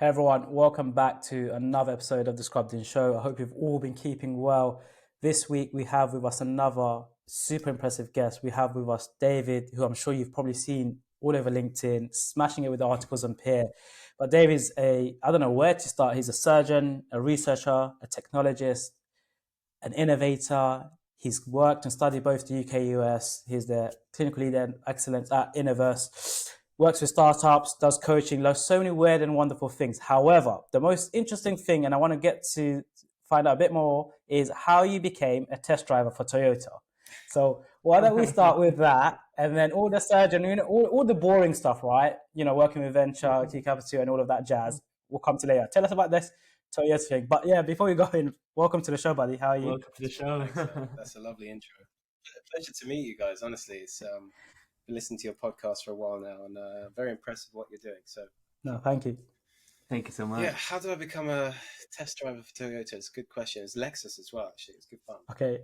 Hey everyone, welcome back to another episode of the Scrubbed In Show. I hope you've all been keeping well. This week we have with us another super impressive guest. We have with us David, who I'm sure you've probably seen all over LinkedIn, smashing it with articles on Peerr. But David's I don't know where to start. He's a surgeon, a researcher, a technologist, an innovator. He's worked and studied both the UK, US. He's the clinical leader in excellence at Inovus. Works with startups, does coaching, does so many weird and wonderful things. However, the most interesting thing, and I want to get to find out a bit more, is how you became a test driver for Toyota. So why don't we start with that, and then all the surgeon, all the boring stuff, right? Working with venture, QCapital, and all of that jazz. We'll come to later. Tell us about this Toyota thing. But yeah, before we go in, welcome to the show, buddy. How are you? Welcome to the show. That's a lovely intro. A pleasure to meet you guys. Honestly, it's been listening to your podcast for a while now, and very impressed with what you're doing. So, no, thank you. Thank you so much. Yeah, how did I become a test driver for Toyota? It's a good question. It's Lexus as well. Actually, it's good fun. Okay.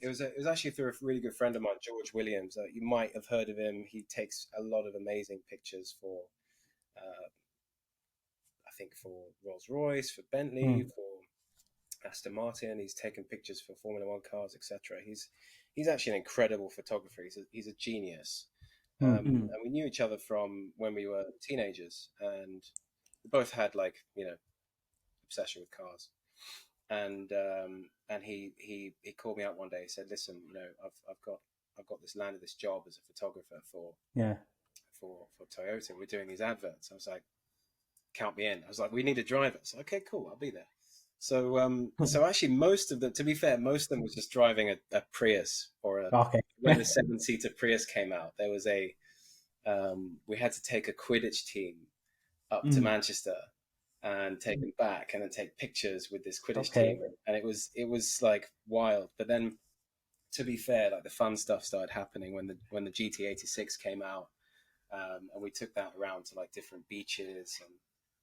It was actually through a really good friend of mine, George Williams. You might have heard of him. He takes a lot of amazing pictures for, I think, for Rolls-Royce, for Bentley, for Aston Martin. He's taken pictures for Formula One cars, etc. He's actually an incredible photographer. He's a genius. And we knew each other from when we were teenagers, and we both had obsession with cars. And he called me up one day. He said, "Listen, I've got landed this job as a photographer for Toyota. We're doing these adverts." I was like, "Count me in." I was like, "We need a driver." So okay, cool, I'll be there. So so actually most of them was just driving a Prius or when the 7-seater Prius came out, there was we had to take a Quidditch team up to Manchester and take them back and then take pictures with this Quidditch team. And it was like wild. But then, to be fair, like the fun stuff started happening when the GT86 came out. And we took that around to like different beaches and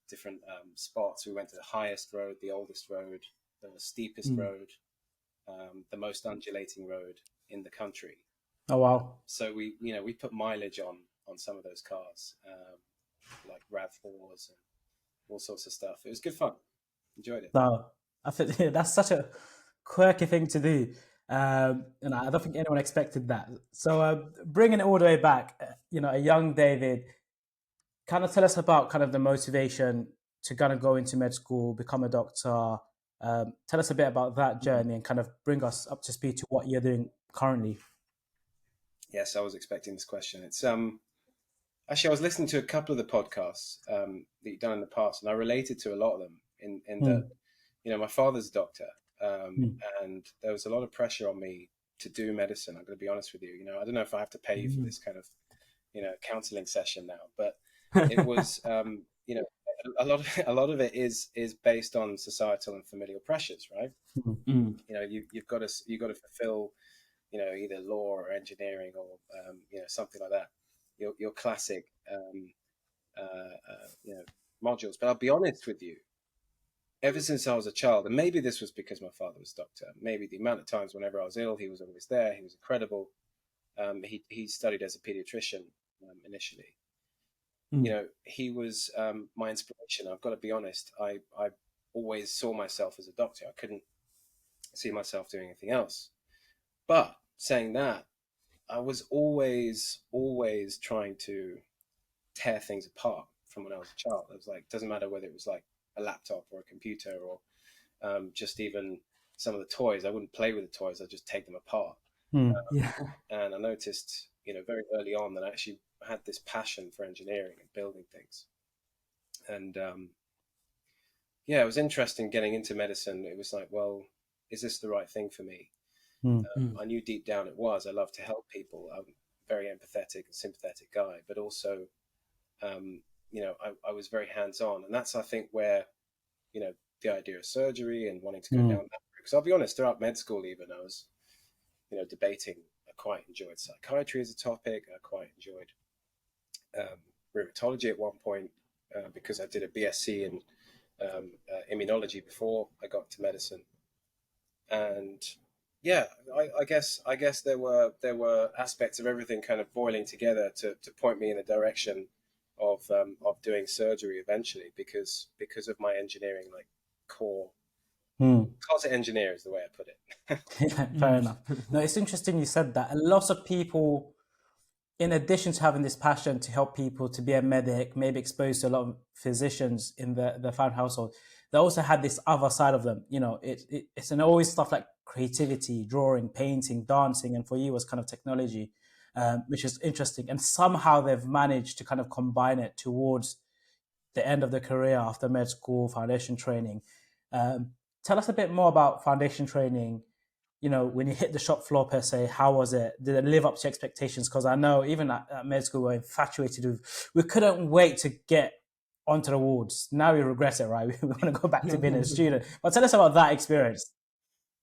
different spots. We went to the highest road, the oldest road, the steepest road, the most undulating road in the country. Oh wow! So we put mileage on some of those cars, like RAV4s and all sorts of stuff. It was good fun. Enjoyed it. No, I think that's such a quirky thing to do, and I don't think anyone expected that. So bringing it all the way back, a young David. Kind of tell us about kind of the motivation to kind of go into med school, become a doctor. Tell us a bit about that journey and kind of bring us up to speed to what you're doing currently. Yes, I was expecting this question. It's actually I was listening to a couple of the podcasts that you've done in the past, and I related to a lot of them in that my father's a doctor, and there was a lot of pressure on me to do medicine. I'm going to be honest with you. I don't know if I have to pay you for this kind of counseling session now, but it was a lot of it is based on societal and familial pressures, right? You've got to fulfill either law or engineering or something like that, your classic modules. But I'll be honest with you, ever since I was a child, and maybe this was because my father was a doctor, maybe the amount of times whenever I was ill, he was always there. He was incredible. He studied as a pediatrician initially. He was my inspiration. I've got to be honest. I always saw myself as a doctor. I couldn't see myself doing anything else. But saying that, I was always trying to tear things apart from when I was a child. It was like, doesn't matter whether it was like a laptop or a computer or just even some of the toys. I wouldn't play with the toys. I'd just take them apart. And I noticed, very early on that I actually had this passion for engineering and building things. And it was interesting getting into medicine. It was like, well, is this the right thing for me? I knew deep down it was. I love to help people. I'm a very empathetic and sympathetic guy, but also, I was very hands-on. And that's, I think, where, the idea of surgery and wanting to go down that route. Because I'll be honest, throughout med school even, I was, debating. I quite enjoyed psychiatry as a topic. I quite enjoyed rheumatology at one point because I did a BSc in immunology before I got to medicine. And I guess there were aspects of everything kind of boiling together to point me in the direction of doing surgery eventually because of my engineering like core. Closet engineer is the way I put it. Yeah, fair enough. No, it's interesting you said that. A lot of people, in addition to having this passion to help people to be a medic, maybe exposed to a lot of physicians in the family household, they also had this other side of them. You know, it's an always stuff like creativity, drawing, painting, dancing, and for you it was kind of technology, which is interesting. And somehow they've managed to kind of combine it towards the end of their career after med school, foundation training. Um, Tell us a bit more about foundation training. You know, when you hit the shop floor per se, how was it? Did it live up to expectations? Because I know even at med school, we're infatuated with, we couldn't wait to get onto the wards. Now we regret it, right? We want to go back to being a student. But tell us about that experience.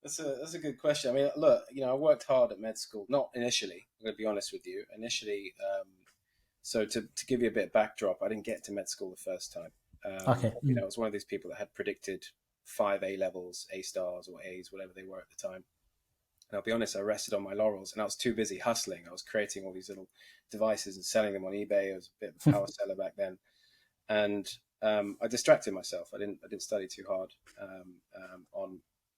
That's a good question. I mean, look, I worked hard at med school. Not initially. I'm going to be honest with you. Initially, so to give you a bit of backdrop, I didn't get to med school the first time. Okay. I was one of these people that had predicted 5 A levels, A stars or A's, whatever they were at the time. And I'll be honest, I rested on my laurels and I was too busy hustling. I was creating all these little devices and selling them on eBay. I was a bit of a power seller back then. And I distracted myself. I didn't study too hard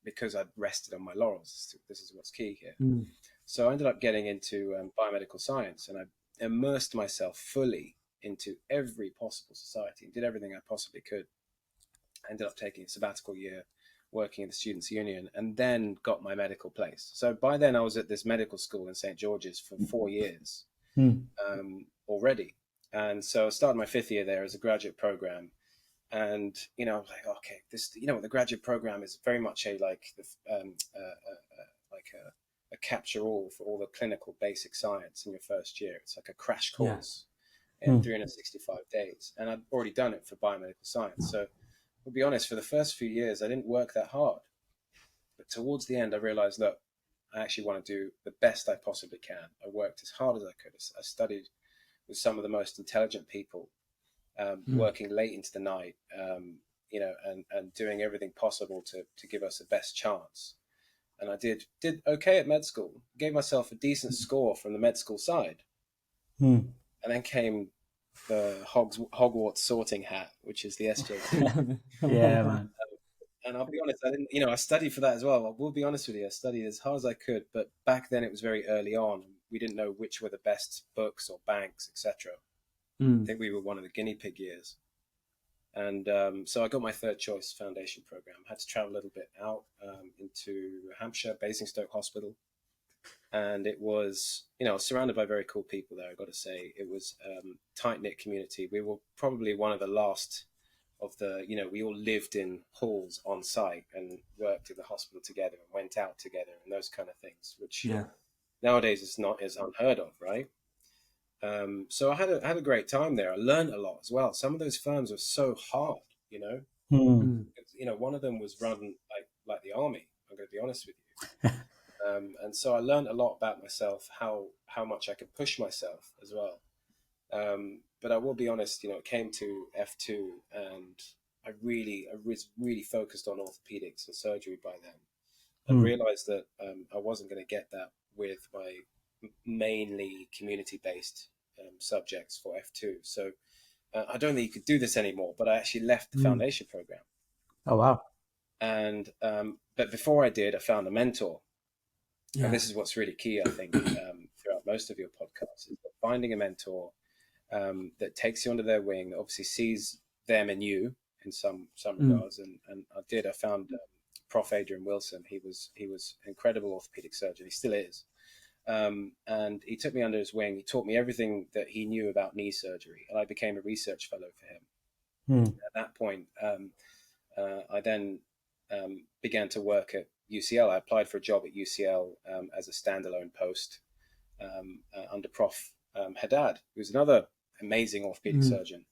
because I'd rested on my laurels. This is what's key here. So I ended up getting into biomedical science, and I immersed myself fully into every possible society and did everything I possibly could. I ended up taking a sabbatical year, working in the Students' Union, and then got my medical place. So by then I was at this medical school in St. George's for 4 years already. And so I started my 5th year there as a graduate program. And, I was like, okay, this, the graduate program is very much a capture all for all the clinical basic science in your first year. It's like a crash course in 365 days. And I'd already done it for biomedical science. So I'll be honest, for the first few years, I didn't work that hard. But towards the end, I realized, look, I actually want to do the best I possibly can. I worked as hard as I could. I studied with some of the most intelligent people, working late into the night, and doing everything possible to give us the best chance. And I did okay at med school, gave myself a decent score from the med school side. And then came the Hogwarts sorting hat, which is the SJT. Yeah, man. And I'll be honest, I didn't, I studied for that as well. I will be honest with you, I studied as hard as I could, but back then it was very early on. We didn't know which were the best books or banks, etc. I think we were one of the guinea pig years. And so I got my third choice foundation program. I had to travel a little bit out into Hampshire, Basingstoke Hospital. And it was, surrounded by very cool people there, I've got to say. It was tight-knit community. We were probably one of the last of the, we all lived in halls on site and worked in the hospital together and went out together and those kind of things, which nowadays is unheard of, right? So I had a great time there. I learned a lot as well. Some of those firms were so hard, one of them was run like the army. I'm going to be honest with you. And so I learned a lot about myself, how much I could push myself as well. But I will be honest, it came to F2 and I was really focused on orthopedics and surgery by then. I realized that I wasn't going to get that with my mainly community-based subjects for F2. So I don't think you could do this anymore, but I actually left the foundation program. Oh, wow. And but before I did, I found a mentor. And this is what's really key, I think, throughout most of your podcasts, is finding a mentor that takes you under their wing, that obviously sees them and you in some regards. And I found Prof. Adrian Wilson. He was an incredible orthopedic surgeon. He still is. And he took me under his wing. He taught me everything that he knew about knee surgery, and I became a research fellow for him. At that point, I then began to work at UCL. I applied for a job at UCL as a standalone post under Prof. Haddad, who's another amazing orthopedic surgeon,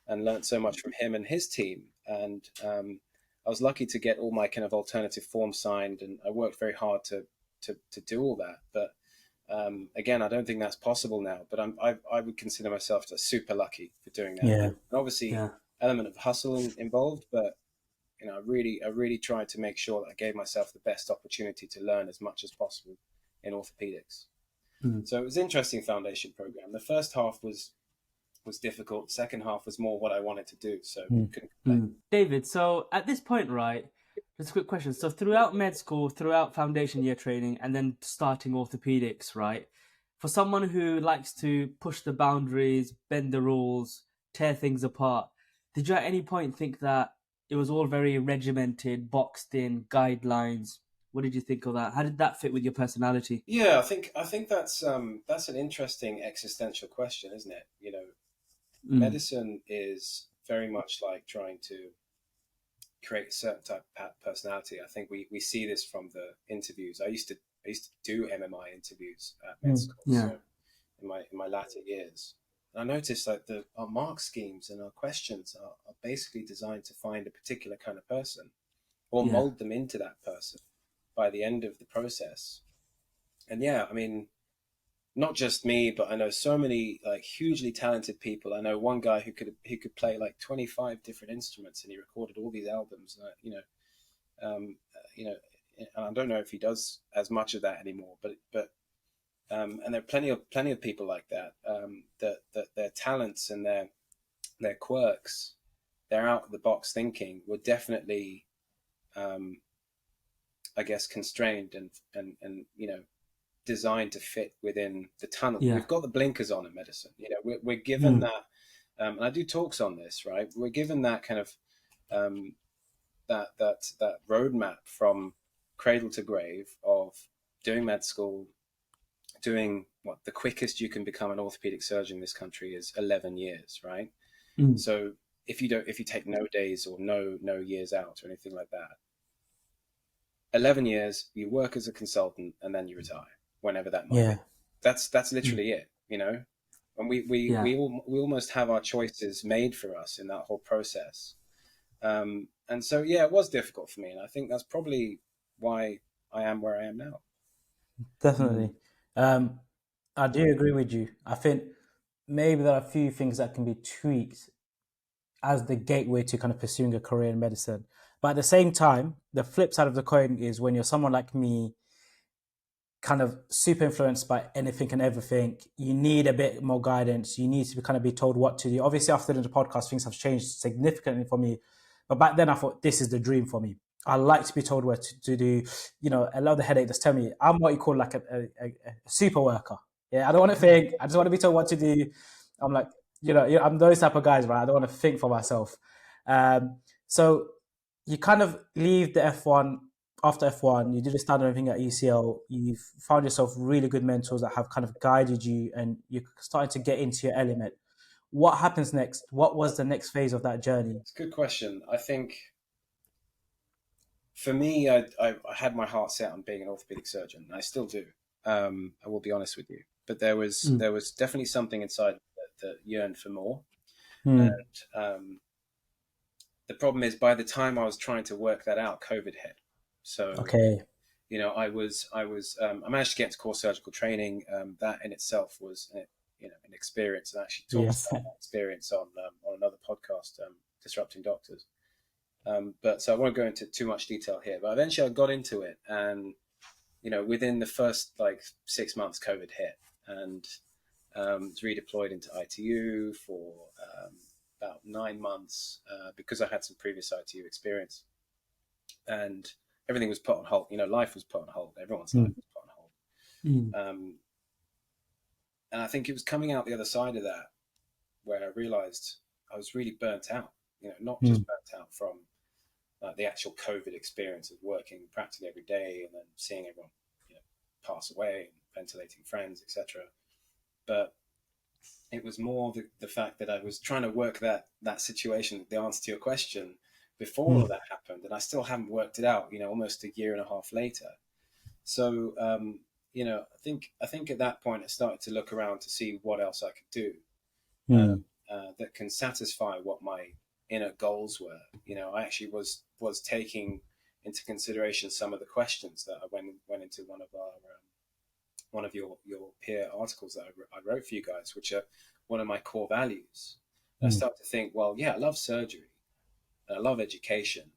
and learned so much from him and his team. And I was lucky to get all my kind of alternative forms signed, and I worked very hard to do all that. But again, I don't think that's possible now, but I would consider myself super lucky for doing that. And obviously, element of hustle involved, but I really tried to make sure that I gave myself the best opportunity to learn as much as possible in orthopedics. So it was an interesting foundation program. The first half was was difficult. The second half was more what I wanted to do. So couldn't complain. David, so at this point, right, just a quick question. So throughout med school, throughout foundation year training, and then starting orthopedics, right, for someone who likes to push the boundaries, bend the rules, tear things apart, did you at any point think that it was all very regimented, boxed in guidelines? What did you think of that? How did that fit with your personality? Yeah, I think that's an interesting existential question, isn't it? You know, medicine is very much like trying to create a certain type of personality. I think we see this from the interviews. I used to do MMI interviews at med school, so in my latter years. And I noticed like our mark schemes and our questions are basically designed to find a particular kind of person or mold them into that person by the end of the process. And yeah, I mean, not just me, but I know so many like hugely talented people. I know one guy who could play like 25 different instruments, and he recorded all these albums. And I don't know if he does as much of that anymore. But and there are plenty of people like that. That their talents and their quirks, their out of the box thinking, were definitely, I guess, constrained and designed to fit within the tunnel. We've got the blinkers on in medicine. You know, we're given that, and I do talks on this, right? We're given that kind of that roadmap from cradle to grave of doing med school, doing what the quickest you can become an orthopedic surgeon in this country is 11 years, right? So if you take no days or no years out or anything like that, 11 years you work as a consultant and then you retire. Whenever that might be. That's literally it, you know. And we almost have our choices made for us in that whole process. And so it was difficult for me, and I think that's probably why I am where I am now. Definitely. I do agree with you. I think maybe there are a few things that can be tweaked as the gateway to kind of pursuing a career in medicine. But at the same time, the flip side of the coin is when you're someone like me, kind of super influenced by anything and everything, you need a bit more guidance. You need to kind of be told what to do. Obviously, after the podcast, things have changed significantly for me. But back then, I thought this is the dream for me. I like to be told what to do. You know, I love the headache. Just tell me, I'm what you call like a super worker. Yeah, I don't want to think. I just want to be told what to do. I'm like, I'm those type of guys, right? I don't want to think for myself. So you kind of leave the F1. After F1, you did a standard thing at UCL, you've found yourself really good mentors that have kind of guided you and you're starting to get into your element. What happens next? What was the next phase of that journey? It's a good question. I think for me, I had my heart set on being an orthopedic surgeon. I still do. I will be honest with you. But there was definitely something inside that yearned for more. And the problem is, by the time I was trying to work that out, COVID hit. So, I managed to get into core surgical training. That in itself was, an experience, and actually talked about that experience on another podcast, Disrupting Doctors. But so I won't go into too much detail here. But eventually, I got into it, and within the first 6 months, COVID hit, and was redeployed into ITU for about 9 months because I had some previous ITU experience, and everything was put on hold. Life was put on hold. Everyone's life was put on hold. And I think it was coming out the other side of that where I realized I was really burnt out, not just burnt out from the actual COVID experience of working practically every day and then seeing everyone pass away and ventilating friends, etc. But it was more the fact that I was trying to work that situation, the answer to your question, before all of that happened, and I still haven't worked it out, almost a year and a half later. So, I think at that point I started to look around to see what else I could do that can satisfy what my inner goals were. I actually was taking into consideration some of the questions that I went into one of your Peerr articles that I wrote for you guys, which are one of my core values. I started to think, well, yeah, I love surgery. I love education.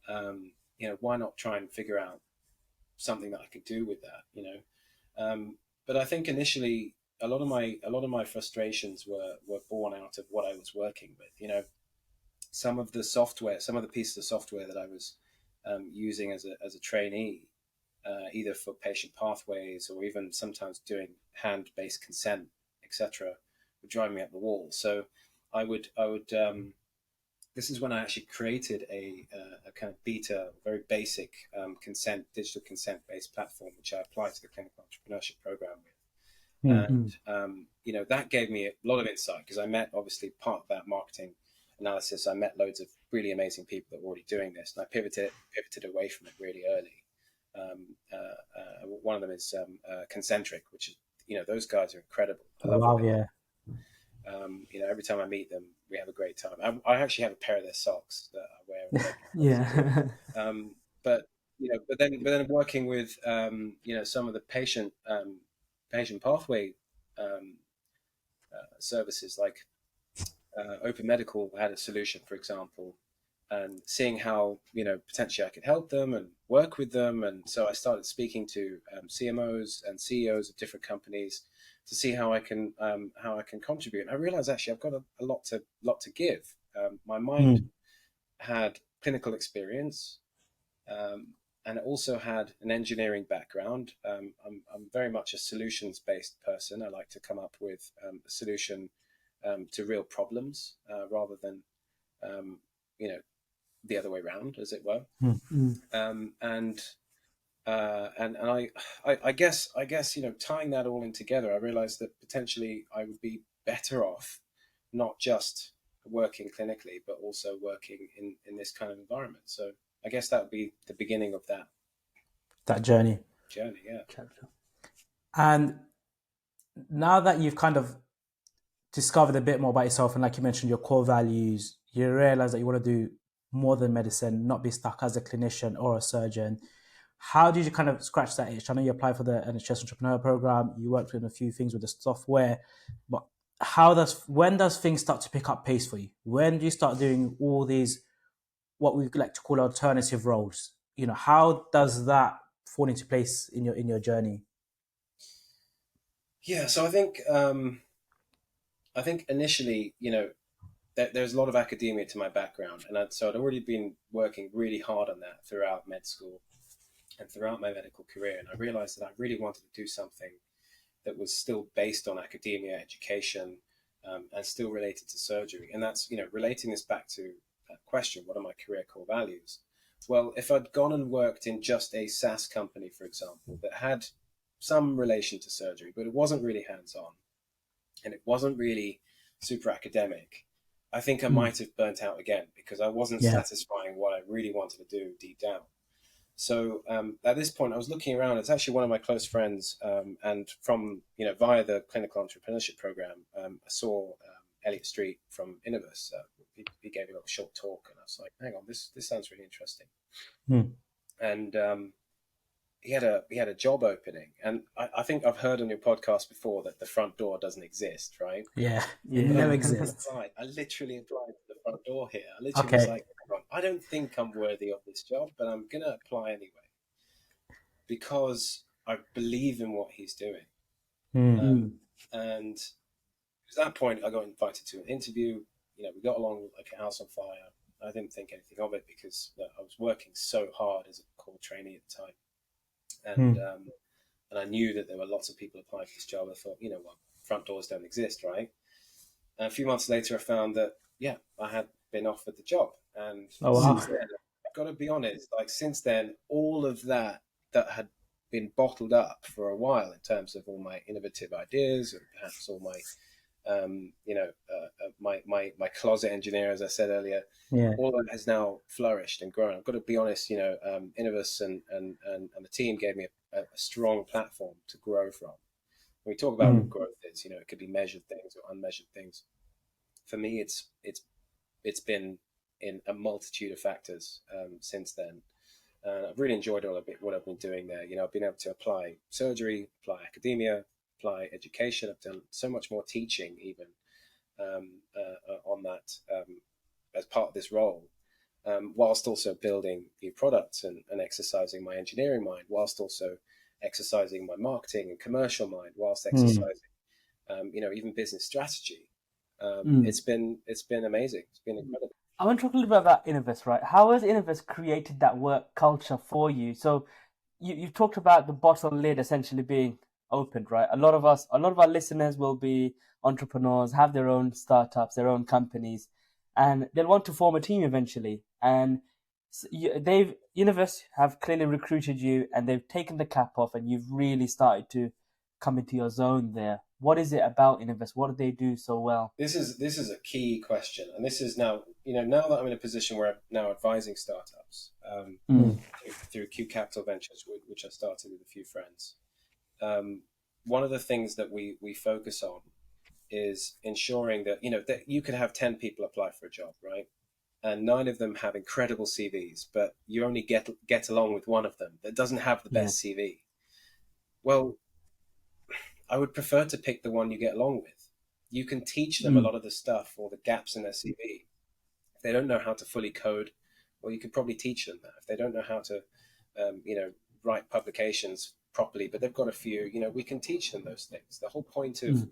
Why not try and figure out something that I could do with that, But I think initially a lot of my frustrations were born out of what I was working with. You know, some of the pieces of software that I was using as a trainee, either for patient pathways or even sometimes doing hand-based consent, etc., would drive me up the wall. So I would this is when I actually created a kind of beta, very basic digital consent-based platform, which I applied to the clinical entrepreneurship program with. And you know, that gave me a lot of insight, because I met, obviously, part of that marketing analysis, I met loads of really amazing people that were already doing this, and I pivoted away from it really early. One of them is Concentric, which is, you know, those guys are incredible. I love Wow, what they yeah. you know, every time I meet them, we have a great time. I actually have a pair of their socks that I wear on a regular basis. Yeah. But you know, but then working with you know, some of the patient pathway services, like Open Medical had a solution, for example, and seeing how, you know, potentially I could help them and work with them. And so I started speaking to CMOs and CEOs of different companies to see how I can contribute. And I realized, actually, I've got a lot to give. My mind had clinical experience, and it also had an engineering background. I'm very much a solutions-based person. I like to come up with a solution to real problems, rather than you know, the other way around, as it were. And I guess, you know, tying that all in together, I realized that potentially I would be better off not just working clinically, but also working in this kind of environment. So I guess that would be the beginning of That journey. journey. Yeah. And now that you've kind of discovered a bit more about yourself, and like you mentioned, your core values, you realize that you want to do more than medicine, not be stuck as a clinician or a surgeon. How did you kind of scratch that itch? I know you applied for the NHS Entrepreneur Program, you worked with a few things with the software, but when does things start to pick up pace for you? When do you start doing all these, what we like to call alternative roles? You know, how does that fall into place in your journey? Yeah. So I think initially, you know, there's a lot of academia to my background, and so I'd already been working really hard on that throughout med school and throughout my medical career. And I realized that I really wanted to do something that was still based on academia, education, and still related to surgery. And that's, you know, relating this back to that question, what are my career core values? Well, if I'd gone and worked in just a SaaS company, for example, that had some relation to surgery, but it wasn't really hands-on, and it wasn't really super academic, I think I might have burnt out again, because I wasn't satisfying what I really wanted to do deep down. So at this point, I was looking around. It's actually one of my close friends, and from, you know, via the clinical entrepreneurship program, I saw Elliot Street from Inovus. He gave a little short talk, and I was like, "Hang on, this sounds really interesting." And he had a job opening, and I think I've heard on your podcast before that the front door doesn't exist, right? Yeah, it never exists. I literally applied to the front door here. I literally was like, I don't think I'm worthy of this job, but I'm going to apply anyway, because I believe in what he's doing. And at that point, I got invited to an interview. You know, we got along like a house on fire. I didn't think anything of it, because I was working so hard as a core trainee at the time. And I knew that there were lots of people applying for this job. I thought, you know what, front doors don't exist, right? And a few months later, I found that, yeah, I had been offered the job. And since then, I've got to be honest, like, since then, all of that had been bottled up for a while, in terms of all my innovative ideas, and perhaps all my, my closet engineer, as I said earlier, all of that has now flourished and grown. I've got to be honest, you know, Inovus and the team gave me a strong platform to grow from. When we talk about what growth is, you know, it could be measured things or unmeasured things. For me, it's been in a multitude of factors since then. I've really enjoyed what I've been doing there. You know, I've been able to apply surgery, apply academia, apply education. I've done so much more teaching even on that as part of this role, whilst also building new products and exercising my engineering mind, whilst also exercising my marketing and commercial mind, whilst exercising even business strategy. It's been amazing. It's been incredible. I want to talk a little bit about Inovus, right? How has Inovus created that work culture for you? So you've talked about the bottle lid essentially being opened, right? A lot of our listeners will be entrepreneurs, have their own startups, their own companies, and they'll want to form a team eventually. And Inovus have clearly recruited you, and they've taken the cap off, and you've really started to come into your zone there. What is it about Inovus? What do they do so well? This is a key question, and this is now now that I'm in a position where I'm now advising startups through QCapital Ventures, which I started with a few friends. One of the things that we focus on is ensuring that that you could have 10 people apply for a job, right? And 9 of them have incredible CVs, but you only get along with one of them that doesn't have the best CV. Well, I would prefer to pick the one you get along with. You can teach them a lot of the stuff or the gaps in their CV. If they don't know how to fully code, well, you could probably teach them that. If they don't know how to, write publications properly, but they've got a few, we can teach them those things. The whole point of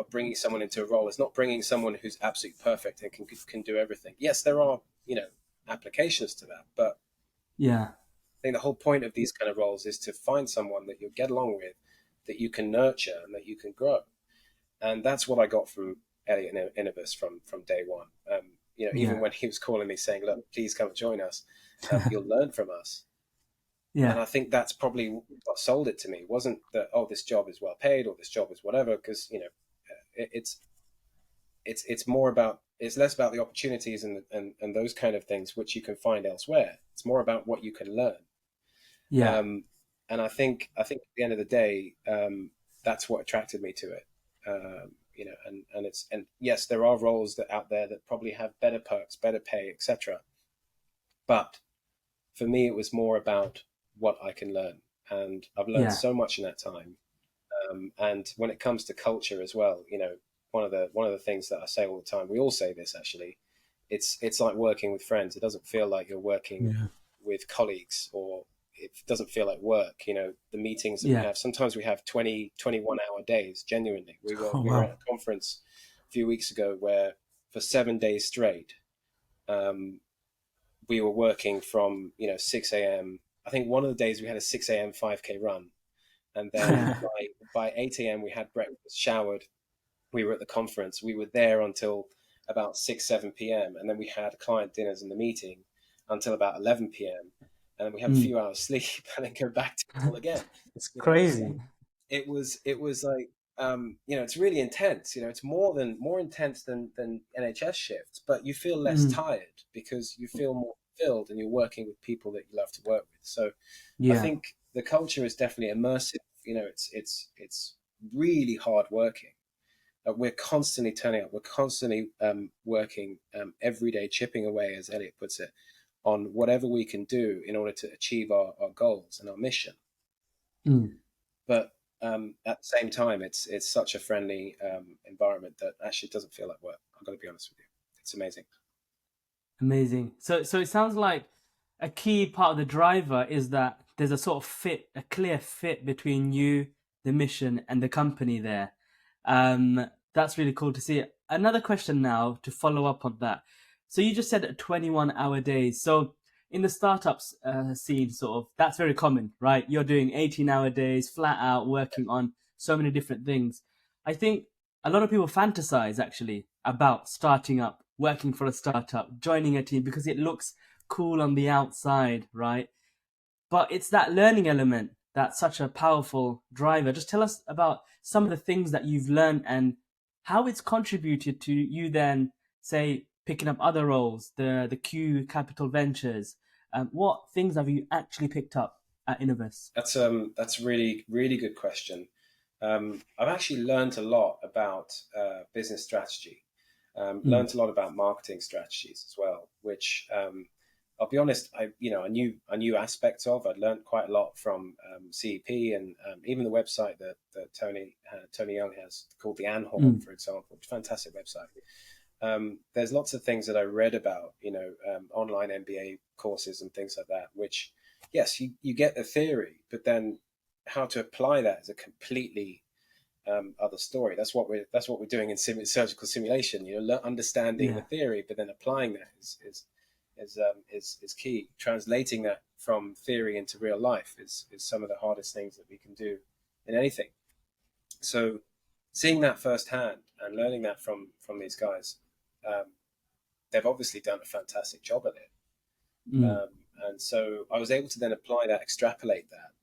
bringing someone into a role is not bringing someone who's absolutely perfect and can do everything. Yes, there are, applications to that, but I think the whole point of these kind of roles is to find someone that you'll get along with, that you can nurture and that you can grow. And that's what I got from Elliot Inovus from day one. Even when he was calling me saying, look, please come and join us, you'll learn from us. And I think that's probably what sold it to me. It wasn't that, this job is well paid or this job is whatever, because, it's more about, it's less about the opportunities and those kind of things, which you can find elsewhere. It's more about what you can learn. And I think at the end of the day, that's what attracted me to it. And yes, there are roles out there that probably have better perks, better pay, etc. But for me, it was more about what I can learn, and I've learned so much in that time. And when it comes to culture as well, one of the things that I say all the time, we all say this actually, it's like working with friends. It doesn't feel like you're working with colleagues, or it doesn't feel like work. The meetings that we have, sometimes we have 21-hour days. Genuinely, we were at a conference a few weeks ago where for 7 days straight, we were working from 6 a.m. I think one of the days we had a 6 a.m. 5K run, and then by 8 a.m. we had breakfast, showered. We were at the conference. We were there until about 6-7 p.m. and then we had client dinners in the meeting until about 11 p.m. and then we have a few hours sleep and then go back to it all again. It's crazy. So it was like, it's really intense. It's more intense than NHS shifts, but you feel less tired because you feel more fulfilled and you're working with people that you love to work with. So I think the culture is definitely immersive. It's really hard working. We're constantly turning up. We're constantly working every day, chipping away, as Elliot puts it, on whatever we can do in order to achieve our goals and our mission. But at the same time, it's such a friendly environment that actually doesn't feel like work. I've got to be honest with you. It's amazing. Amazing. So it sounds like a key part of the driver is that there's a sort of a clear fit between you, the mission, and the company there. That's really cool to see. Another question now to follow up on that. So you just said 21-hour days. So in the startups scene, sort of, that's very common, right? You're doing 18-hour days, flat out, working on so many different things. I think a lot of people fantasize actually about starting up, working for a startup, joining a team because it looks cool on the outside, right? But it's that learning element that's such a powerful driver. Just tell us about some of the things that you've learned and how it's contributed to you then, say, picking up other roles, the QCapital Ventures. What things have you actually picked up at Inovus? That's a really, really good question. I've actually learned a lot about business strategy, learned a lot about marketing strategies as well, which I'll be honest, I knew aspects of. I'd learned quite a lot from CEP and even the website that Tony Young has called the Anhorn, for example. Fantastic website. There's lots of things that I read about, online MBA courses and things like that, which, yes, you get the theory, but then how to apply that is a completely other story. That's what we're doing in surgical simulation. Understanding the theory, but then applying that is key. Translating that from theory into real life is some of the hardest things that we can do in anything. So seeing that firsthand and learning that from these guys, they've obviously done a fantastic job at it. And so I was able to then apply that, extrapolate that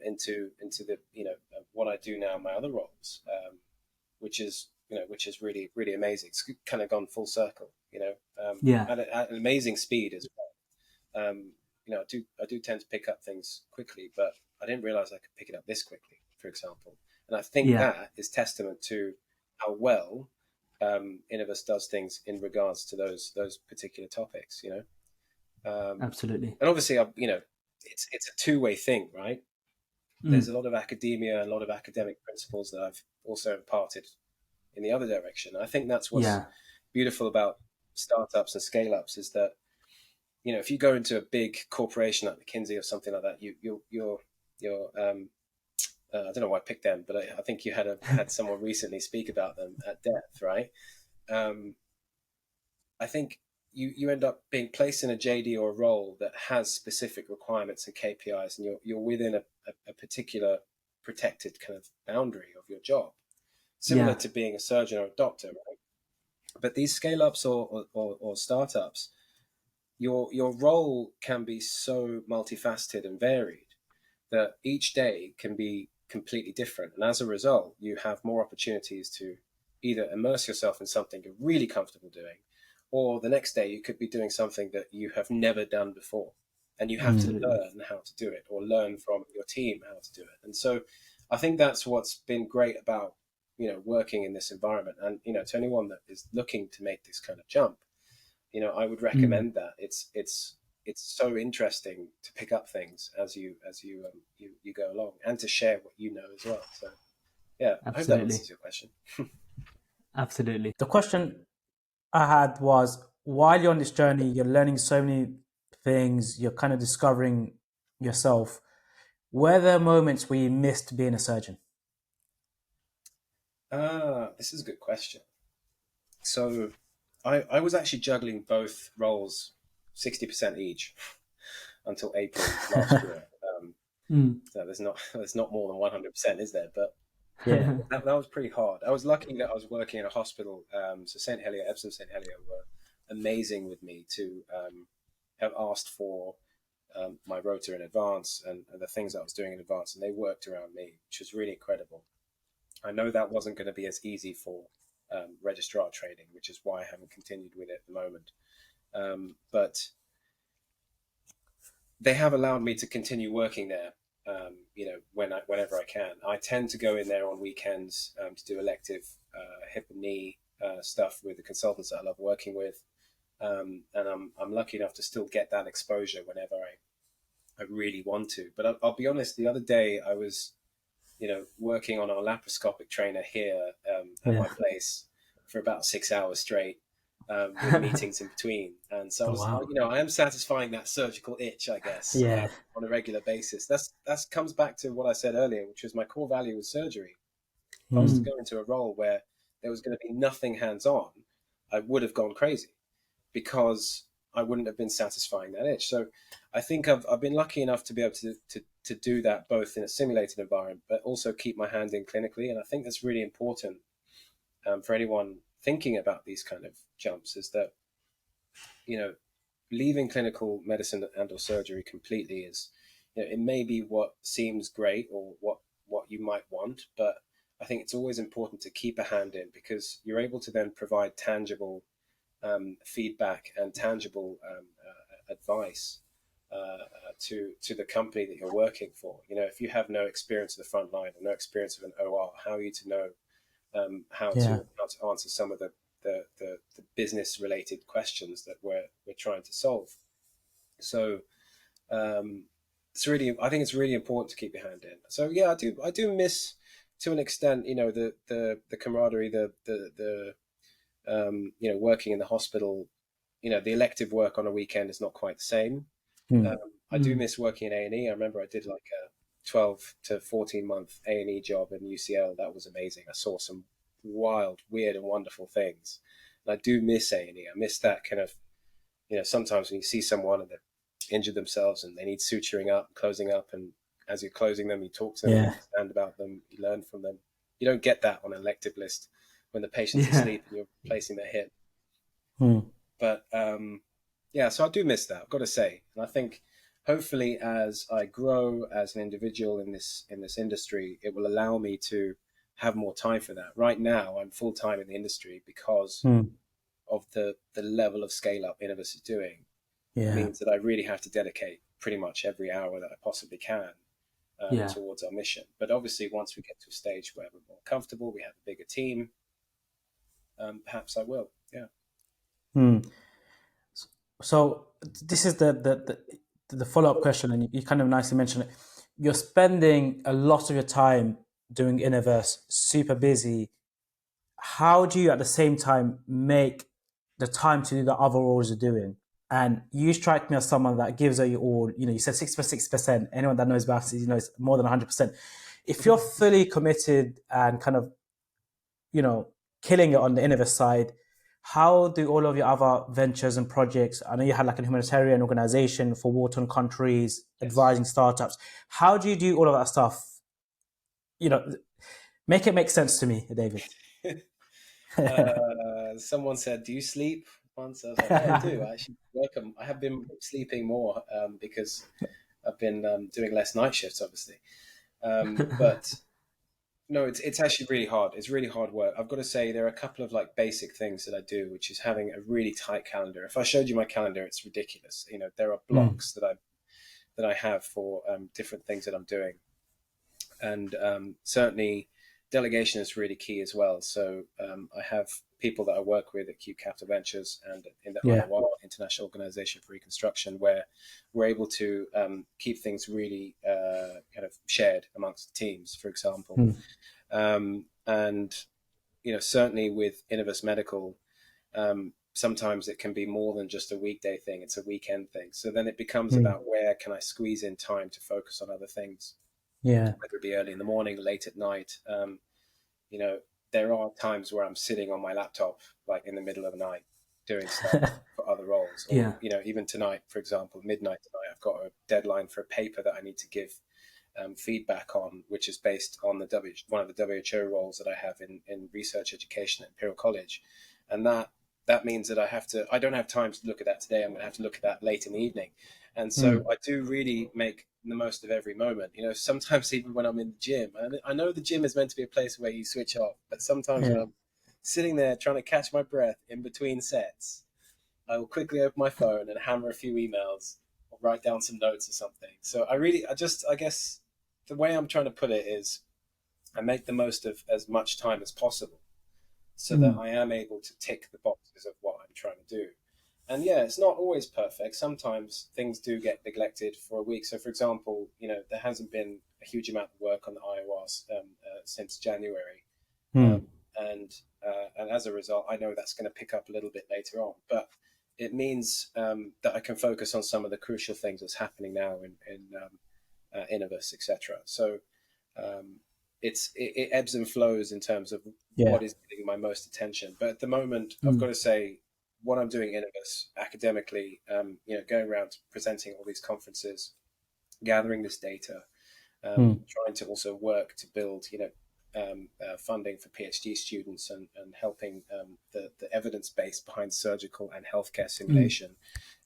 into the what I do now in my other roles, which is really, really amazing. It's kind of gone full circle, at an amazing speed as well. I do tend to pick up things quickly, but I didn't realize I could pick it up this quickly, for example. And I think that is testament to how well Inovus does things in regards to those particular topics. Absolutely. And obviously, it's a two-way thing, right? There's a lot of academia and a lot of academic principles that I've also imparted in the other direction. I think that's what's beautiful about startups and scale-ups is that, if you go into a big corporation like McKinsey or something like that, you're I don't know why I picked them, but I think you had someone recently speak about them at depth, right? I think you end up being placed in a JD or a role that has specific requirements and KPIs, and you're within a particular protected kind of boundary of your job, similar to being a surgeon or a doctor, right? But these scale-ups or startups, your role can be so multifaceted and varied that each day can be completely different. And as a result, you have more opportunities to either immerse yourself in something you're really comfortable doing, or the next day you could be doing something that you have never done before. And you have to learn how to do it, or learn from your team how to do it. And so I think that's what's been great about, working in this environment. And, to anyone that is looking to make this kind of jump, I would recommend that. It's so interesting to pick up things as you go along, and to share what you know as well. So yeah, I hope that answers your question. Absolutely. The question I had was, while you're on this journey, you're learning so many things, you're kind of discovering yourself. Were there moments where you missed being a surgeon? This is a good question. So I was actually juggling both roles 60% each until April last year. So there's not more than 100%, is there? But yeah, that was pretty hard. I was lucky that I was working in a hospital. So St. Helier, Epsom St. Helier were amazing with me to have asked for my rota in advance and the things that I was doing in advance, and they worked around me, which was really incredible. I know that wasn't going to be as easy for registrar training, which is why I haven't continued with it at the moment. But they have allowed me to continue working there, whenever I can. I tend to go in there on weekends to do elective hip and knee stuff with the consultants that I love working with. And I'm lucky enough to still get that exposure whenever I really want to. But I'll be honest, the other day I was working on our laparoscopic trainer here at my place for about 6 hours straight, with meetings in between. And so I am satisfying that surgical itch, I guess, on a regular basis. That comes back to what I said earlier, which was my core value was surgery. If I was to go into a role where there was going to be nothing hands-on, I would have gone crazy, because I wouldn't have been satisfying that itch. So I think I've been lucky enough to be able to do that both in a simulated environment, but also keep my hand in clinically. And I think that's really important for anyone thinking about these kind of jumps, is that, leaving clinical medicine and or surgery completely is, it may be what seems great or what you might want, but I think it's always important to keep a hand in, because you're able to then provide tangible feedback and tangible advice to the company that you're working for. If you have no experience of the front line or no experience of an OR, how are you to know how to answer some of the business related questions that we're trying to solve? So I think it's really important to keep your hand in. So yeah, I do miss, to an extent, the camaraderie, the working in the hospital. The elective work on a weekend is not quite the same. I do miss working in A&E. I remember I did like 12 to 14 month A&E job in UCL. That was amazing. I saw some wild, weird, and wonderful things. And I do miss A&E. I miss that kind of, sometimes when you see someone and they've injured themselves and they need suturing up, closing up, and as you're closing them, you talk to them, you understand about them, you learn from them. You don't get that on an elective list when the patient's asleep and you're placing their hip. But so I do miss that, I've got to say. And I think hopefully as I grow as an individual in this industry, it will allow me to have more time for that. Right now, I'm full time in the industry because of the level of scale up Inovus is doing. It means that I really have to dedicate pretty much every hour that I possibly can towards our mission. But obviously, once we get to a stage where we're more comfortable, we have a bigger team, perhaps I will. So this is the follow-up question, and you kind of nicely mentioned it. You're spending a lot of your time doing Inovus, super busy. How do you at the same time make the time to do the other roles you're doing? And you strike me as someone that gives it all. You said 6%. Anyone that knows maths, it's more than 100%. If you're fully committed and kind of, killing it on the Inovus side, how do all of your other ventures and projects? I know you had like a humanitarian organization for war-torn countries, advising startups. How do you do all of that stuff? Make it make sense to me, David. Someone said, "Do you sleep?" Once I was like, "Yeah, I do. I actually work. I have been sleeping more because I've been doing less night shifts, obviously. But no, it's actually really hard. It's really hard work. I've got to say there are a couple of like basic things that I do, which is having a really tight calendar. If I showed you my calendar, it's ridiculous. There are blocks that I have for different things that I'm doing, and certainly delegation is really key as well. So I have people that I work with at QCapital Ventures and in the IOR, International Organization for Reconstruction, where we're able to keep things really kind of shared amongst the teams, for example. And, certainly with Inovus Medical, sometimes it can be more than just a weekday thing. It's a weekend thing. So then it becomes about where can I squeeze in time to focus on other things, whether it be early in the morning, late at night. There are times where I'm sitting on my laptop, like in the middle of the night, doing stuff for other roles. Or, even tonight, for example, midnight tonight, I've got a deadline for a paper that I need to give feedback on, which is based on one of the WHO roles that I have in research education at Peerr College. And that means that I don't have time to look at that today. I'm going to have to look at that late in the evening. And so I do really make the most of every moment. Sometimes even when I'm in the gym, I know the gym is meant to be a place where you switch off, but sometimes when I'm sitting there trying to catch my breath in between sets, I will quickly open my phone and hammer a few emails or write down some notes or something. So I guess the way I'm trying to put it is I make the most of as much time as possible so that I am able to tick the boxes of what I'm trying to do. And it's not always perfect. Sometimes things do get neglected for a week. So, for example, there hasn't been a huge amount of work on the IORs since January. And as a result, I know that's going to pick up a little bit later on. But it means that I can focus on some of the crucial things that's happening now in Inovus, etc. So it ebbs and flows in terms of what is getting my most attention. But at the moment, I've got to say, what I'm doing in Inovus academically, going around presenting all these conferences, gathering this data, trying to also work to build, funding for PhD students and helping the evidence base behind surgical and healthcare simulation.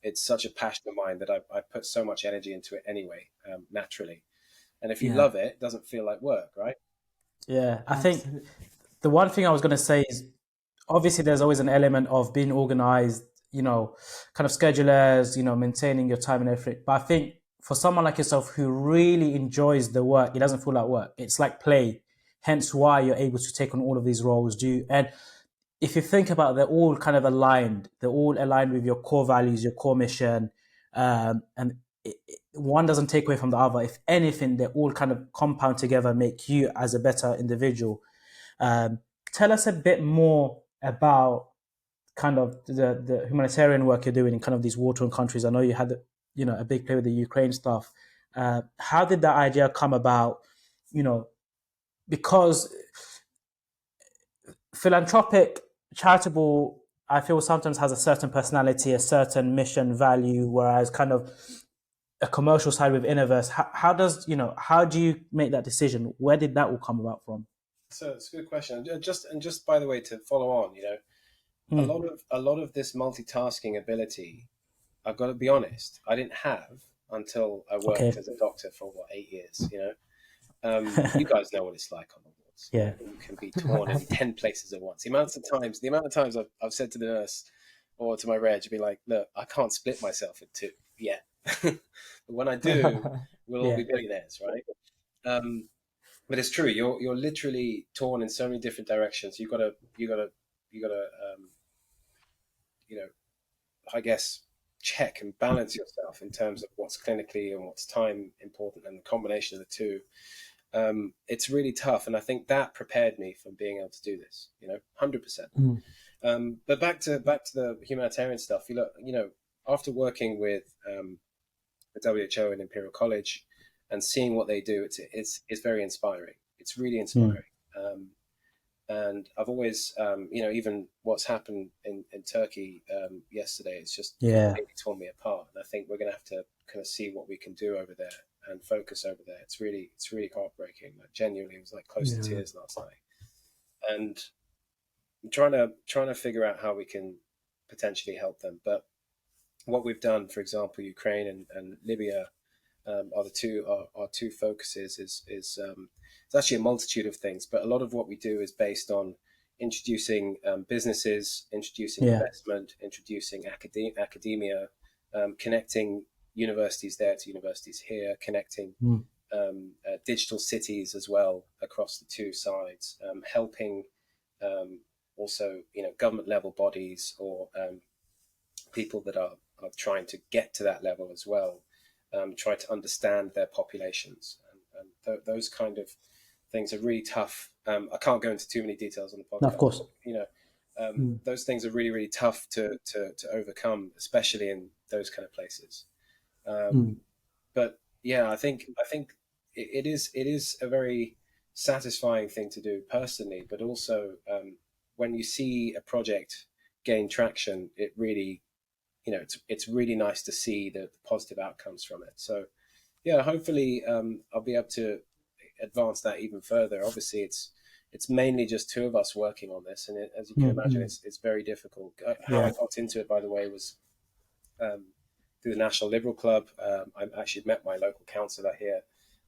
It's such a passion of mine that I put so much energy into it anyway, naturally. And if you love it, it doesn't feel like work, right? Yeah, I think the one thing I was going to say is, obviously there's always an element of being organized, kind of schedulers, maintaining your time and everything. But I think for someone like yourself who really enjoys the work, it doesn't feel like work. It's like play. Hence why you're able to take on all of these roles. And if you think about it, they're all kind of aligned. They're all aligned with your core values, your core mission. And one doesn't take away from the other. If anything, they all kind of compound together, make you as a better individual. Tell us a bit more about kind of the humanitarian work you're doing in kind of these war-torn countries. I know you had, a big play with the Ukraine stuff. How did that idea come about? Because philanthropic, charitable, I feel sometimes has a certain personality, a certain mission, value, whereas kind of a commercial side with Inovus, how do you make that decision? Where did that all come about from? So it's a good question. Just by the way, to follow on, a lot of this multitasking ability, I've got to be honest, I didn't have until I worked Okay. as a doctor for 8 years. You guys know what it's like on the wards. Yeah. You can be torn in 10 places at once. The amount of times I've said to the nurse or to my reg, be like, look, I can't split myself in two yet. But when I do, we'll all be billionaires, right? But it's true. You're literally torn in so many different directions. You gotta, I guess, check and balance yourself in terms of what's clinically and what's time important, and the combination of the two. It's really tough, and I think that prepared me for being able to do this. 100%. But back to the humanitarian stuff. After working with the WHO and Imperial College and seeing what they do, it's very inspiring. It's really inspiring. And I've always, even what's happened in Turkey yesterday, it's just completely torn me apart. And I think we're going to have to kind of see what we can do over there and focus over there. It's really heartbreaking. Like, genuinely, it was like close to tears last night. And I'm trying to figure out how we can potentially help them. But what we've done, for example, Ukraine and Libya, are our two focuses. It's actually a multitude of things, but a lot of what we do is based on introducing businesses, introducing investment, introducing academia, connecting universities there to universities here, connecting digital cities as well across the two sides, helping also government level bodies or people that are trying to get to that level as well. Try to understand their populations, and those kind of things are really tough. I can't go into too many details on the podcast. No, of course, those things are really tough to overcome, especially in those kind of places. But yeah, I think it is a very satisfying thing to do personally, but also when you see a project gain traction, it really, it's really nice to see the positive outcomes from it. So yeah, hopefully I'll be able to advance that even further. Obviously it's mainly just two of us working on this, and as you can imagine, it's very difficult. How I got into it, by the way, was through the National Liberal Club. I actually met my local councillor here,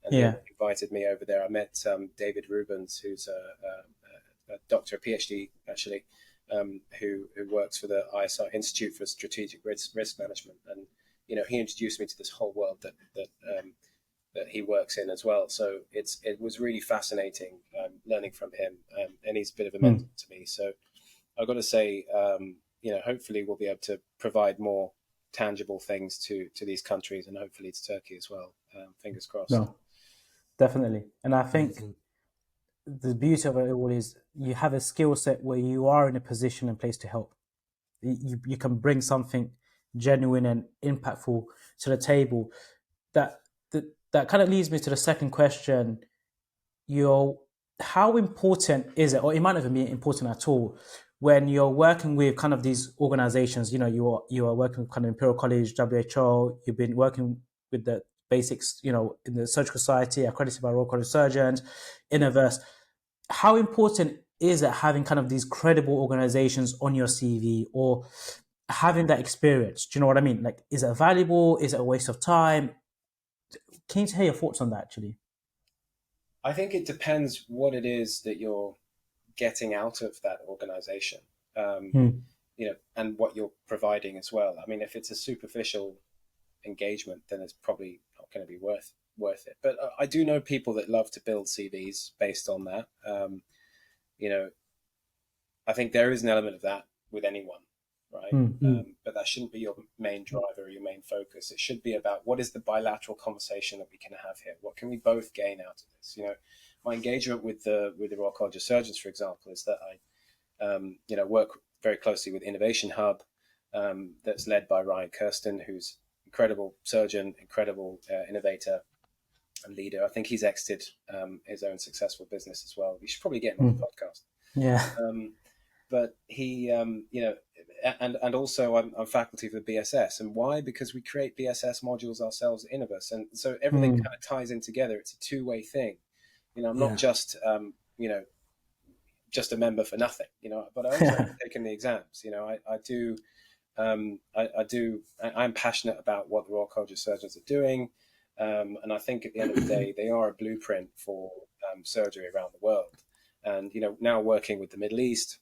and he invited me over there. I met David Rubens, who's a doctor, a PhD actually, who works for the ISR Institute for Strategic Risk Management, and he introduced me to this whole world that he works in as well. So it was really fascinating learning from him, and he's a bit of a mentor to me. So I've got to say, hopefully we'll be able to provide more tangible things to these countries, and hopefully to Turkey as well. Fingers crossed. No, definitely. And I think the beauty of it all is you have a skill set where you are in a position and place to help. You can bring something genuine and impactful to the table. That kind of leads me to the second question. How important is it, or it might not even be important at all, when you're working with kind of these organizations? You are working with kind of Imperial College, WHO. You've been working with the basics, in the Surgical Society, accredited by Royal College of Surgeons, Inovus. How important is it having kind of these credible organizations on your CV, or having that experience? Do you know what I mean? Like, is it valuable? Is it a waste of time? Can you hear your thoughts on that, actually? I think it depends what it is that you're getting out of that organization, and what you're providing as well. I mean, if it's a superficial engagement, then it's probably not going to be worth it. But I do know people that love to build CVs based on that. I think there is an element of that with anyone, right? But that shouldn't be your main driver, your main focus. It should be about what is the bilateral conversation that we can have here. What can we both gain out of this? My engagement with the Royal College of Surgeons, for example, is that I work very closely with Innovation Hub, that's led by Ryan Kirsten, who's incredible surgeon, incredible innovator, leader. I think he's exited his own successful business as well. You should probably get him on the podcast. Yeah. But he, and also I'm faculty for BSS. And why? Because we create BSS modules ourselves at Inovus. And so everything kind of ties in together. It's a two-way thing. I'm not just, just a member for nothing, but I also have taken the exams. I'm passionate about what the Royal College of Surgeons are doing. And I think at the end of the day, they are a blueprint for surgery around the world. And, now working with the Middle East,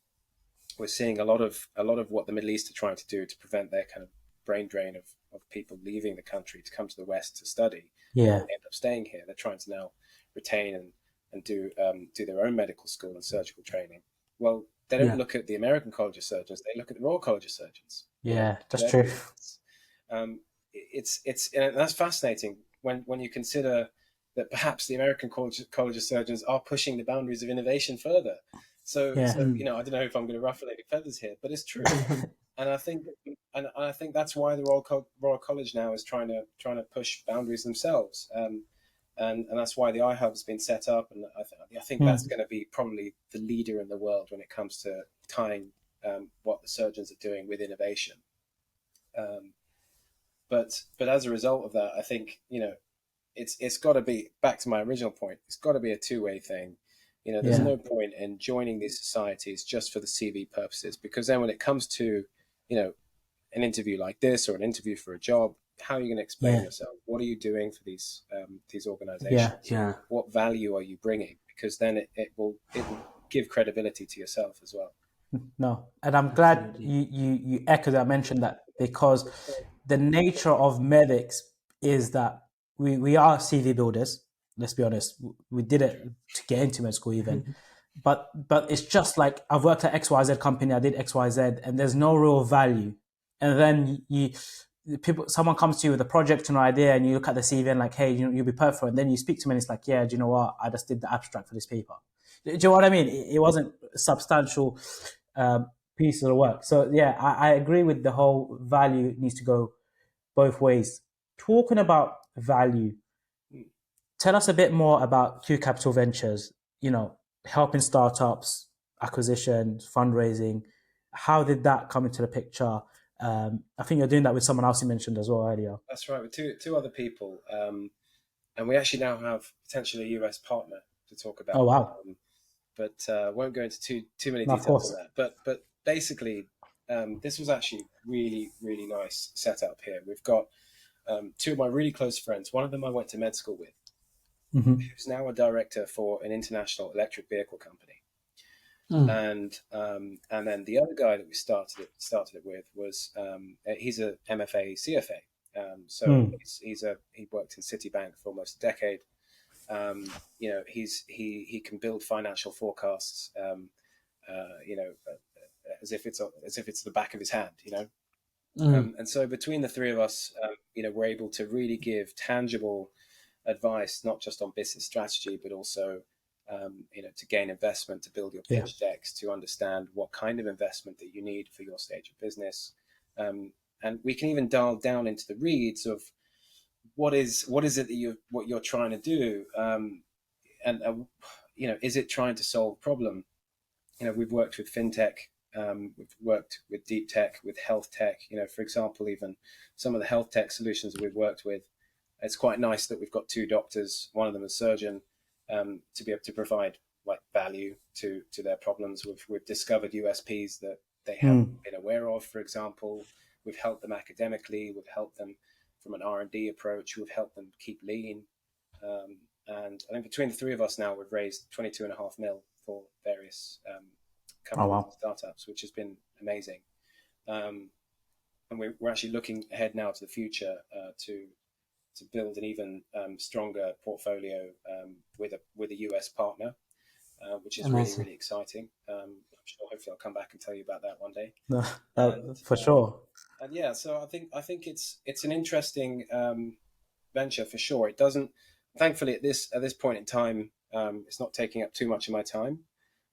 we're seeing a lot of what the Middle East are trying to do to prevent their kind of brain drain of people leaving the country to come to the West to study. Yeah. And end up staying here. They're trying to now retain and do their own medical school and surgical training. Well, they don't look at the American College of Surgeons; they look at the Royal College of Surgeons. Yeah, that's true. That's fascinating when you consider that perhaps the American College of Surgeons are pushing the boundaries of innovation further. So I don't know if I'm going to ruffle any feathers here, but it's true. And I think that's why the Royal College now is trying to push boundaries themselves. And that's why the iHub has been set up, and I think that's going to be probably the leader in the world when it comes to tying what the surgeons are doing with innovation. But as a result of that, I think it's got to be, back to my original point, it's got to be a two-way thing. There's no point in joining these societies just for the CV purposes, because then when it comes to an interview like this or an interview for a job, how are you going to explain yourself? What are you doing for these organizations? What value are you bringing? Because then it will give credibility to yourself as well. No, and I'm glad you echoed that, mentioned that, because the nature of medics is that we are CV builders. Let's be honest, we did it to get into med school even. But it's just like, I've worked at XYZ company, I did XYZ, and there's no real value. And then someone comes to you with a project and an idea, and you look at the CV and like, hey, you'll be perfect. And then you speak to them and it's like, yeah, do you know what? I just did the abstract for this paper. Do you know what I mean? It wasn't a substantial piece of the work. So yeah, I agree with the whole value needs to go both ways. Talking about value, tell us a bit more about QCapital Ventures, helping startups, acquisition, fundraising. How did that come into the picture? I think you're doing that with someone else you mentioned as well earlier. That's right, with two other people. And we actually now have potentially a US partner to talk about. Oh, wow. But won't go into too many details on that. But basically, this was actually really, really nice setup here. We've got two of my really close friends. One of them I went to med school with, who's now a director for an international electric vehicle company. And then the other guy that we started it with was he's a MFA CFA. He worked in Citibank for almost a decade. He can build financial forecasts, as if it's the back of his hand, and so between the three of us, we're able to really give tangible advice, not just on business strategy, but also, to gain investment, to build your pitch decks, to understand what kind of investment that you need for your stage of business. And we can even dial down into the reads of what is it that what you're trying to do, and is it trying to solve a problem? We've worked with fintech, we've worked with deep tech, with health tech. For example, even some of the health tech solutions that we've worked with, it's quite nice that we've got two doctors, one of them a surgeon, to be able to provide like value to their problems. We've discovered USPs that they haven't been aware of. For example, we've helped them academically, we've helped them from an R&D approach, we've helped them keep lean. And I think between the three of us now, we've raised 22.5 mil for various companies and startups, which has been amazing. And we're actually looking ahead now to the future to build an even stronger portfolio with a US partner, which is really, really exciting. I'm sure hopefully I'll come back and tell you about that one day. For sure. And yeah, so I think it's an interesting venture for sure. It doesn't, thankfully at this point in time, it's not taking up too much of my time.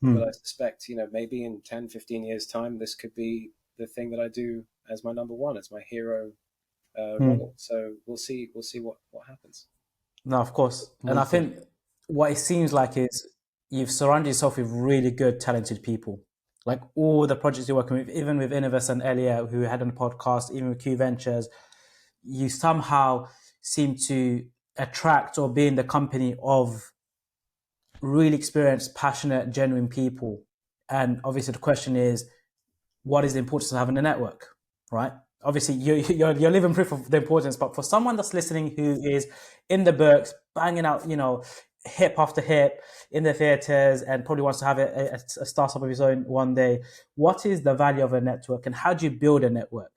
But I suspect, maybe in 10, 15 years time, this could be the thing that I do as my number one, as my hero role. So we'll see what happens. No, of course. And Well I said. think what it seems like is you've surrounded yourself with really good, talented people. Like all the projects you're working with, even with Inovus and Elia, who had on the podcast, even with Q Ventures, you somehow seem to attract or be in the company of really experienced, passionate, genuine people. And obviously, the question is, what is the importance of having a network, right? Obviously, you're living proof of the importance, but for someone that's listening who is in the books, banging out, hip after hip in the theaters, and probably wants to have a startup of his own one day, what is the value of a network, and how do you build a network?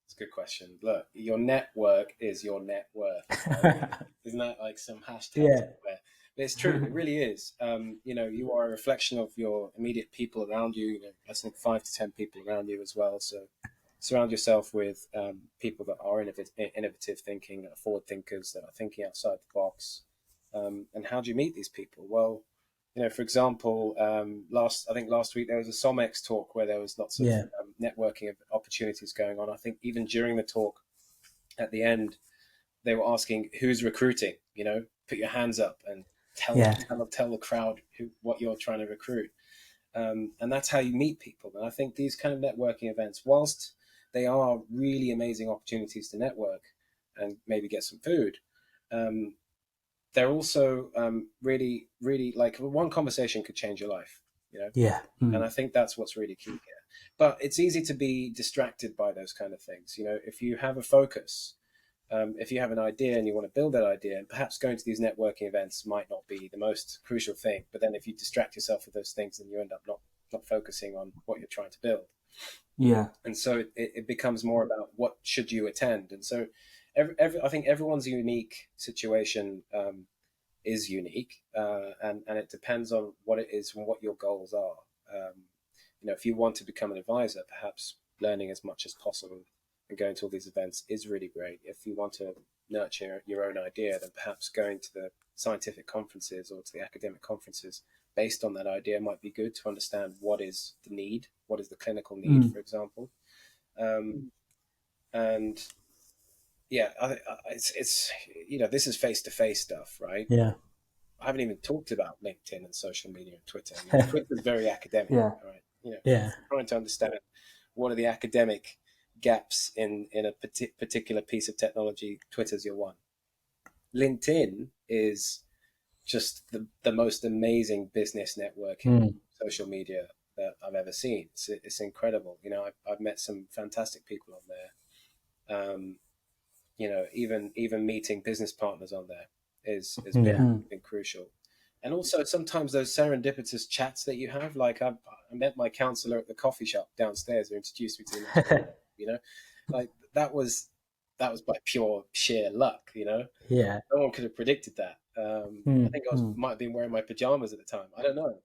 It's a good question. Look, your network is your net worth, right? Isn't that like some hashtag Yeah, somewhere? But it's true. It really is. You are a reflection of your immediate people around you. I think 5 to 10 people around you as well. So surround yourself with people that are innovative thinking, that are forward thinkers, that are thinking outside the box. And how do you meet these people? Well, for example, last week there was a SOMEX talk where there was lots of yeah, networking opportunities going on. I think even during the talk, at the end, they were asking who's recruiting. Put your hands up and yeah, tell the crowd what you're trying to recruit. And that's how you meet people. And I think these kind of networking events, whilst they are really amazing opportunities to network and maybe get some food, they're also really, really like one conversation could change your life. yeah, And I think that's what's really key here. But it's easy to be distracted by those kind of things. If you have a focus, if you have an idea and you want to build that idea, and perhaps going to these networking events might not be the most crucial thing. But then if you distract yourself with those things, then you end up not focusing on what you're trying to build. Yeah. And so it becomes more about what should you attend. And so I think everyone's unique situation is unique, and it depends on what it is and what your goals are. If you want to become an advisor, perhaps learning as much as possible and going to all these events is really great. If you want to nurture your own idea, then perhaps going to the scientific conferences or to the academic conferences based on that idea might be good to understand what is the need, what is the clinical need, for example. And yeah, it's this is face-to-face stuff, right? yeah, I haven't even talked about LinkedIn and social media and Twitter. Twitter is very academic, Yeah. right? yeah, Trying to understand what are the academic gaps in a particular piece of technology. Twitter's your one. LinkedIn is just the most amazing business networking social media that I've ever seen. It's incredible. I've met some fantastic people on there. Even meeting business partners on there has been yeah, been crucial. And also sometimes those serendipitous chats that you have, like I met my counselor at the coffee shop downstairs who introduced me to the next door, like that was by pure sheer luck. yeah. No one could have predicted that. I think might have been wearing my pajamas at the time. I don't know.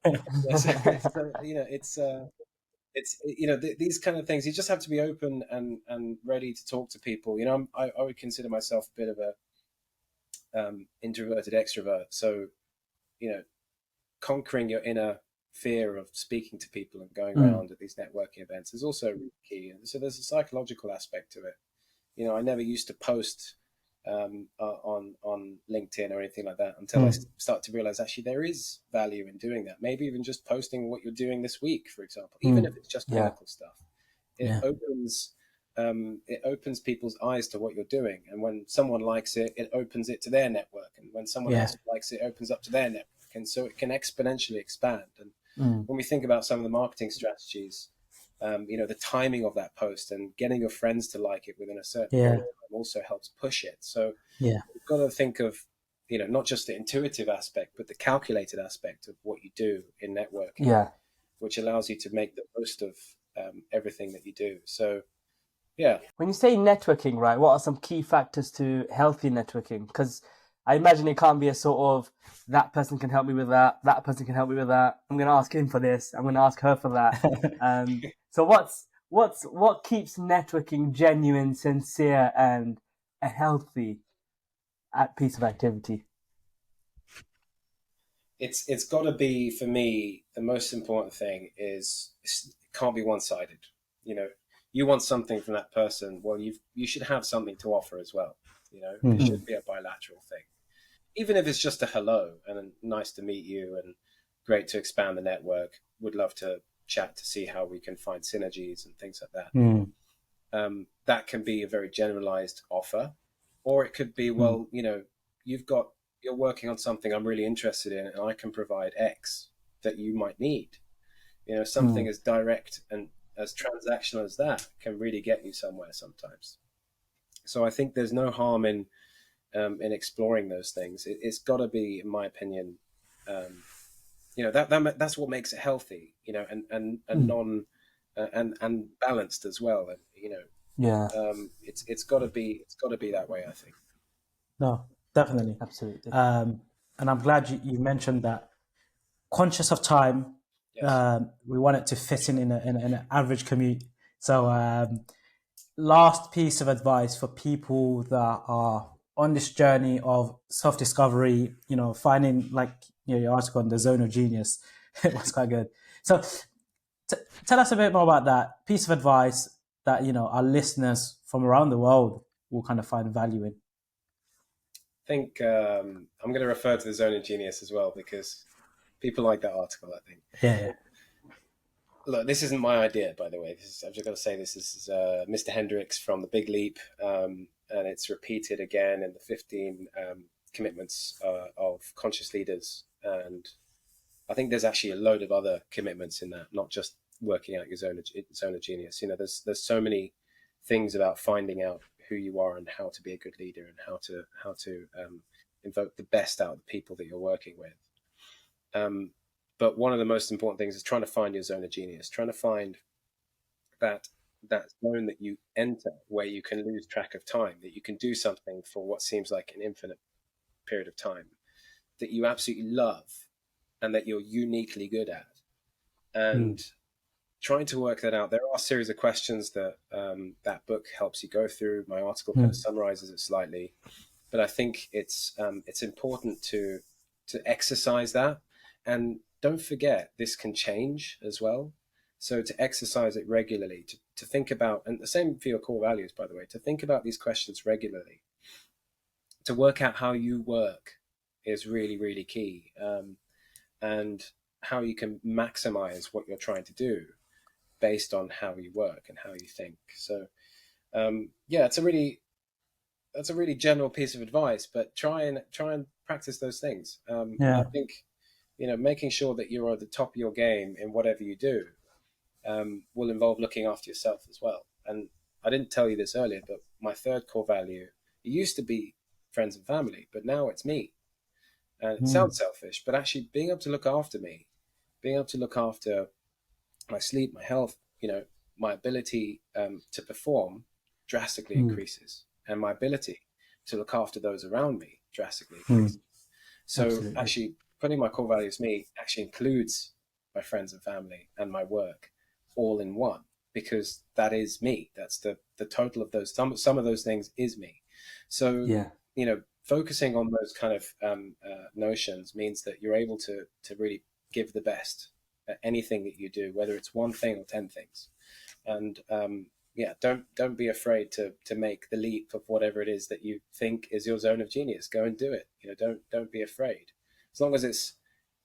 These kind of things. You just have to be open and ready to talk to people. I would consider myself a bit of a introverted extrovert. So conquering your inner fear of speaking to people and going around at these networking events is also really key. And so there's a psychological aspect to it. I never used to post on LinkedIn or anything like that until I start to realize actually there is value in doing that. Maybe even just posting what you're doing this week, for example, even if it's just Yeah. clinical stuff. It Yeah. opens people's eyes to what you're doing, and when someone likes it, it opens it to their network, and when someone Yeah. else likes it, it opens up to their network, and so it can exponentially expand. And when we think about some of the marketing strategies, the timing of that post and getting your friends to like it within a certain Yeah. period of time also helps push it. So Yeah. you've got to think of not just the intuitive aspect, but the calculated aspect of what you do in networking, Yeah. which allows you to make the most of everything that you do. So, yeah. When you say networking, right, what are some key factors to healthy networking? Because I imagine it can't be a sort of that person can help me with that, that person can help me with that. I'm going to ask him for this. I'm going to ask her for that. So what keeps networking genuine, sincere, and a healthy piece of activity? It's got to be, for me, the most important thing is it can't be one-sided. You want something from that person, well, you should have something to offer as well. It shouldn't be a bilateral thing. even if it's just a hello and nice to meet you and great to expand the network. Would love to chat to see how we can find synergies and things like that. That can be a very generalized offer, or it could be, well, you're working on something I'm really interested in, and I can provide X that you might need. Something as direct and as transactional as that can really get you somewhere sometimes. So I think there's no harm in exploring those things. It's got to be, in my opinion, that's what makes it healthy, and non and balanced as well. And it's got to be that way, I think. No, definitely. Absolutely. And I'm glad you mentioned that. Conscious of time, Yes. we want it to fit in an average commute. So, last piece of advice for people that are on this journey of self-discovery, finding, like, your article on the zone of genius. It was quite good. So tell us a bit more about that piece of advice that, our listeners from around the world will kind of find value in. I think I'm going to refer to the zone of genius as well, because people like that article, I think. Yeah. Look, this isn't my idea, by the way. I've just got to say this is Mr. Hendricks from The Big Leap, and it's repeated again in the 15 commitments of conscious leaders. And I think there's actually a load of other commitments in that, not just working out your zone of genius. There's so many things about finding out who you are and how to be a good leader, and how to invoke the best out of the people that you're working with. But one of the most important things is trying to find your zone of genius, trying to find that zone that you enter where you can lose track of time, that you can do something for what seems like an infinite period of time, that you absolutely love and that you're uniquely good at. And trying to work that out, there are a series of questions that that book helps you go through. My article kind of summarizes it slightly, but I think it's important to exercise that. And don't forget, this can change as well. So to exercise it regularly, to think about, and the same for your core values, by the way, to think about these questions regularly, to work out how you work is really, really key. And how you can maximize what you're trying to do based on how you work and how you think. So, that's a really general piece of advice, but try and practice those things. I think, making sure that you're at the top of your game in whatever you do will involve looking after yourself as well. And I didn't tell you this earlier, but my third core value, it used to be friends and family, but now it's me. And it sounds selfish, but actually being able to look after me, being able to look after my sleep, my health, my ability to perform drastically increases, and my ability to look after those around me drastically increases. So absolutely. Actually putting my core values, me, actually includes my friends and family and my work all in one, because that is me. That's the total of those. Some of those things is me. So, focusing on those kind of notions means that you're able to really give the best at anything that you do, whether it's one thing or 10 things. And don't be afraid to make the leap of whatever it is that you think is your zone of genius. Go and do it. Don't be afraid. As long as it's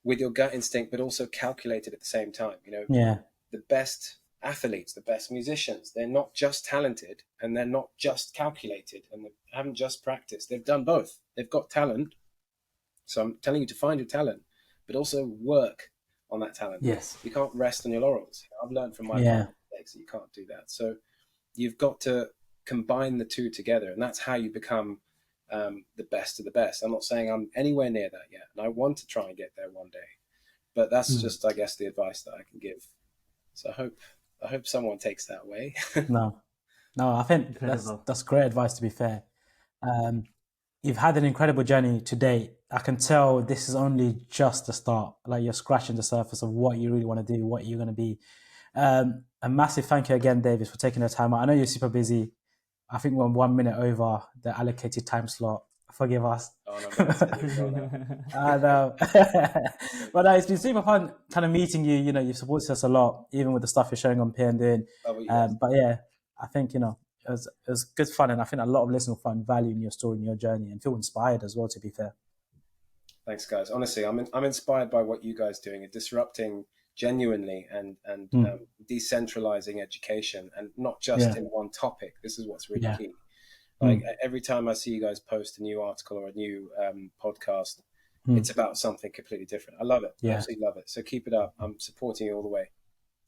with your gut instinct, but also calculated at the same time. The best athletes, the best musicians, they're not just talented and they're not just calculated and they haven't just practiced. They've done both. They've got talent. So I'm telling you to find your talent, but also work on that talent. Yes. You can't rest on your laurels. I've learned from my mistakes that you can't do that. So you've got to combine the two together, and that's how you become the best of the best. I'm not saying I'm anywhere near that yet, and I want to try and get there one day. But that's just, I guess, the advice that I can give. So I hope someone takes that away. No, I think that's great advice, to be fair. You've had an incredible journey to date. I can tell this is only just the start. Like, you're scratching the surface of what you really want to do, what you're going to be. A massive thank you again, David, for taking the time out. I know you're super busy. I think we're 1 minute over the allocated time slot. Forgive us. Oh, no, I know. But it's been super fun kind of meeting you. You've supported us a lot, even with the stuff you're showing on Peerr and doing. But yeah, I think, it was good fun. And I think a lot of listeners will find value in your story and your journey and feel inspired as well, to be fair. Thanks, guys. Honestly, I'm inspired by what you guys are doing, disrupting genuinely and decentralizing education, and not just in one topic. This is what's really key. Like every time I see you guys post a new article or a new podcast, it's about something completely different. I love it. Absolutely love it. So keep it up. I'm supporting you all the way.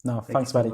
No, thanks, buddy.